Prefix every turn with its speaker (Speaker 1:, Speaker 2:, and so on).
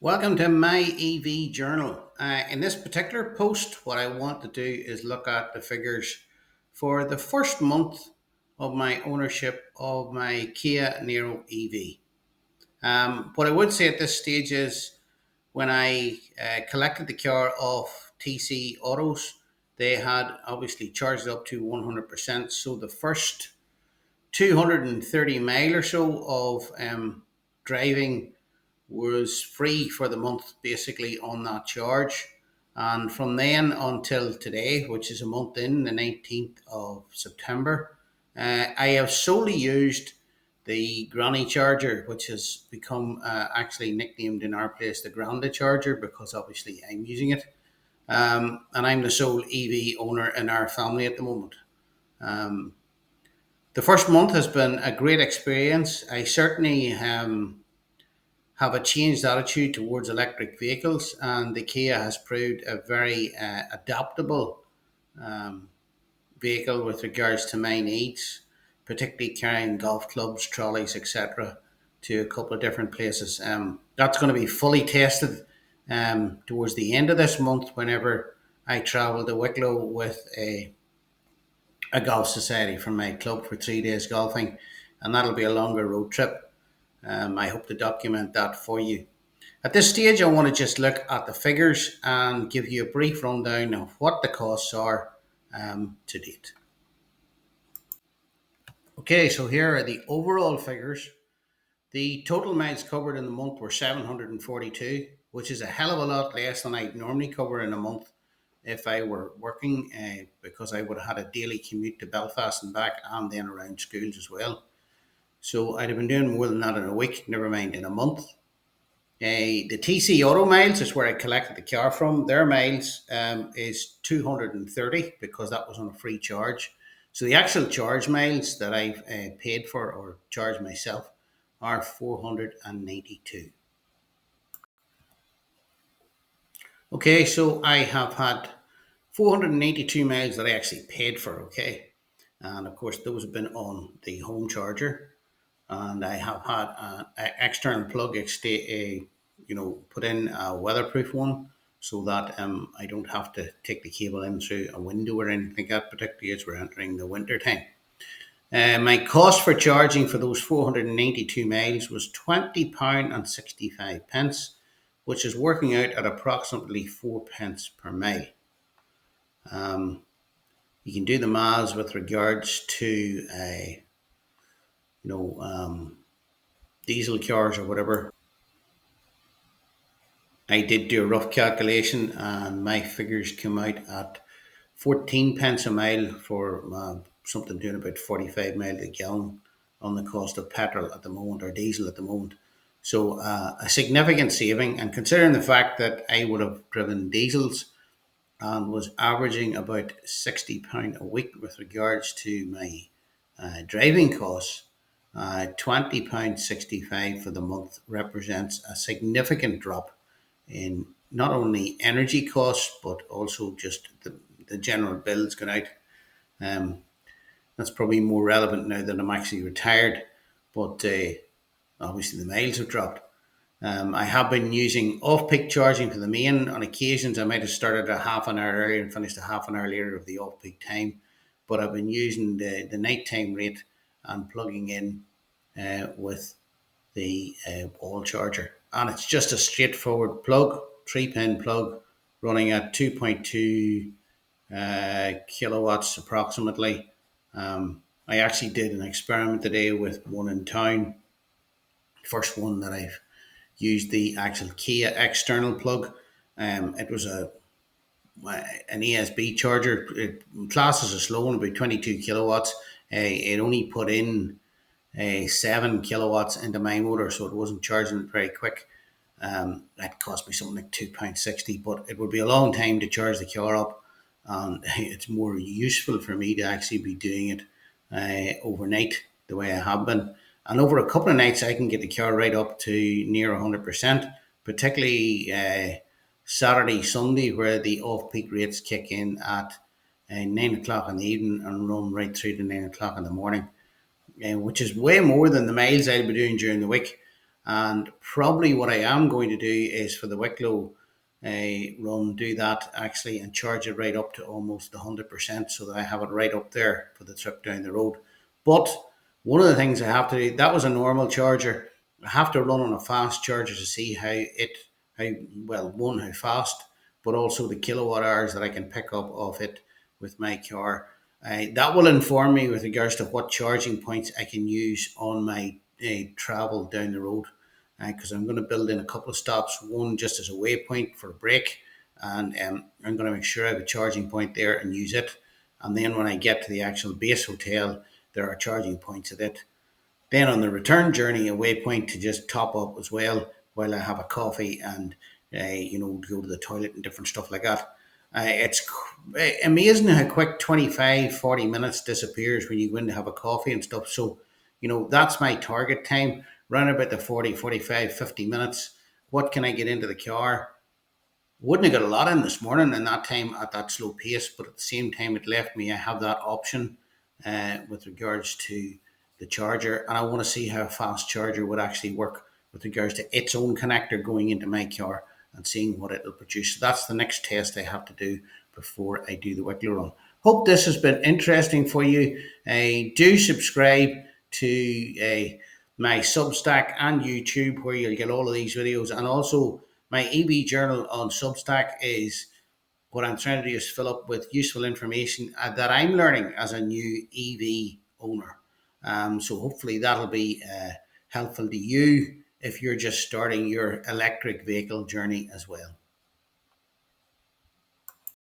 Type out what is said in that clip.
Speaker 1: Welcome to my EV journal. In this particular post, what I want to do is look at the figures for the first month of my ownership of my Kia Niro EV. What I would say at this stage is when I collected the car off TC Autos, they had obviously charged it up to 100%. So the first 230 mile or so of driving was free for the month basically on that charge. And from then until today, which is a month in, the 19th of September, I have solely used the granny charger, which has become actually nicknamed in our place the Granda charger because obviously I'm using it. And I'm the sole EV owner in our family at the moment. Um, the first month has been a great experience. I certainly have a changed attitude towards electric vehicles, and the Kia has proved a very adaptable vehicle with regards to my needs, particularly carrying golf clubs, trolleys, etc., to a couple of different places. That's going to be fully tested towards the end of this month whenever I travel to Wicklow with a golf society from my club for 3 days golfing, and that'll be a longer road trip. I hope to document that for you. At this stage, I want to just look at the figures and give you a brief rundown of what the costs are to date. Okay, so here are the overall figures. The total miles covered in the month were 742, which is a hell of a lot less than I'd normally cover in a month if I were working, because I would have had a daily commute to Belfast and back and then around schools as well. So I'd have been doing more than that in a week, never mind in a month. The TC Auto miles is where I collected the car from. Their miles is 230 because that was on a free charge. So the actual charge miles that I've paid for or charged myself are 492. Okay, so I have had 482 miles that I actually paid for. Okay, and of course those have been on the home charger, and I have had an external plug put in a weatherproof one so that I don't have to take the cable in through a window or anything like that, particularly as we're entering the winter time. My cost for charging for those 492 miles was £20 and 65 pence, which is working out at approximately 4 pence per mile. Um, you can do the maths with regards to diesel cars or whatever. I did do a rough calculation, and my figures came out at 14 pence a mile for something doing about 45 miles a gallon on the cost of petrol at the moment or diesel at the moment. So a significant saving, and considering the fact that I would have driven diesels and was averaging about £60 a week with regards to my driving costs, £20.65 for the month represents a significant drop in not only energy costs but also just the general bills going out. Um, that's probably more relevant now that I'm actually retired, but obviously the miles have dropped. I have been using off-peak charging for the main. On occasions, I might have started a half an hour earlier and finished a half an hour later of the off-peak time, but I've been using the nighttime rate and plugging in with the wall charger. And it's just a straightforward plug, 3-pin plug, running at 2.2 kilowatts approximately. I actually did an experiment today with one in town. First one that I've used the actual Kia external plug. It was an ESB charger. It classes as slow, about 22 kilowatts. It only put in 7 kilowatts into my motor, so it wasn't charging it very quick. That cost me something like £2.60, but it would be a long time to charge the car up, and it's more useful for me to actually be doing it overnight the way I have been. And over a couple of nights, I can get the car right up to near 100%, particularly Saturday, Sunday, where the off-peak rates kick in at 9 o'clock in the evening and run right through to 9 o'clock in the morning, which is way more than the miles I'll be doing during the week. And probably what I am going to do is for the Wicklow run, do that actually and charge it right up to almost 100% so that I have it right up there for the trip down the road. But one of the things I have to do, that was a normal charger. I have to run on a fast charger to see how well, one, how fast, but also the kilowatt hours that I can pick up of it with my car. That will inform me with regards to what charging points I can use on my travel down the road, because I'm going to build in a couple of stops, one just as a waypoint for a break, and I'm going to make sure I have a charging point there and use it. And then when I get to the actual base hotel, there are charging points at it. Then on the return journey, a waypoint to just top up as well while I have a coffee and go to the toilet and different stuff like that. It's amazing how quick 25, 40 minutes disappears when you go in to have a coffee and stuff. So, that's my target time, around about the 40, 45, 50 minutes. What can I get into the car? Wouldn't have got a lot in this morning in that time at that slow pace, but at the same time, it left me. I have that option with regards to the charger, and I want to see how a fast charger would actually work with regards to its own connector going into my car and seeing what it'll produce. So that's the next test I have to do before I do the Wicklow run. Hope this has been interesting for you. Do subscribe to my Substack and YouTube, where you'll get all of these videos, and also my EV journal on Substack is what I'm trying to do is fill up with useful information that I'm learning as a new EV owner. So hopefully that'll be helpful to you if you're just starting your electric vehicle journey as well.